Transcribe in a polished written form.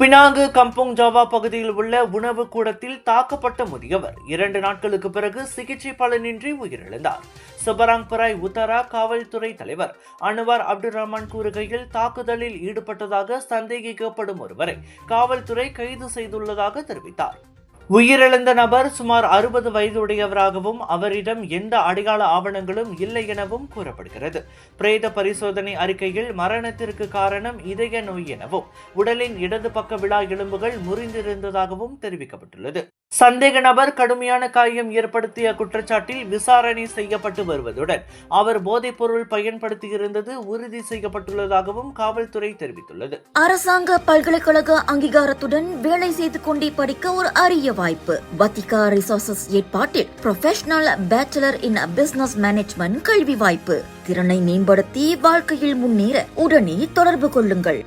Penang Kampung Java பகுதியில் உள்ள உணவு கூடத்தில் தாக்கப்பட்ட முதியவர் 2 நாட்களுக்கு பிறகு சிகிச்சை பலனின்றி உயிரிழந்தார். சபராங் பராய் உத்தரா காவல்துறை தலைவர் அன்வார் அப்துல் ரஹ்மான் கூறுகையில், தாக்குதலில் ஈடுபட்டதாக சந்தேகிக்கப்படும் ஒருவரை காவல்துறை கைது செய்துள்ளதாக தெரிவித்தார். உயிரிழந்த நபர் சுமார் 60 வயதுடையவராகவும் அவரிடம் எந்த அடையாள ஆவணங்களும் இல்லை எனவும் கூறப்படுகிறது. பிரேத பரிசோதனை அறிக்கையில் மரணத்திற்கு காரணம் இதய நோய் எனவும் உடலின் இடது பக்க விலா எலும்புகள் முறிந்திருந்ததாகவும் தெரிவிக்கப்பட்டுள்ளது. சந்தேக நபர் கடுமையான காயம் ஏற்படுத்திய குற்றச்சாட்டில் விசாரணை செய்யப்பட்டு வருவதுடன் அவர் போதைப் பொருள் பயன்படுத்தியிருந்தது உறுதி செய்யப்பட்டுள்ளதாகவும் காவல்துறை தெரிவித்துள்ளது. அரசாங்க பல்கலைக்கழக அங்கீகாரத்துடன் வேலை செய்து கொண்டே படிக்க ஒரு அரிய வாய்ப்பு. வத்திகா ரிசோர்சஸ் ஏற்பாட்டில் ப்ரொஃபஷனல் பேச்சுலர் இன் பிசினஸ் மேனேஜ்மெண்ட் கல்வி வாய்ப்பு. திறனை மேம்படுத்தி வாழ்க்கையில் முன்னேற உடனே தொடர்பு கொள்ளுங்கள்.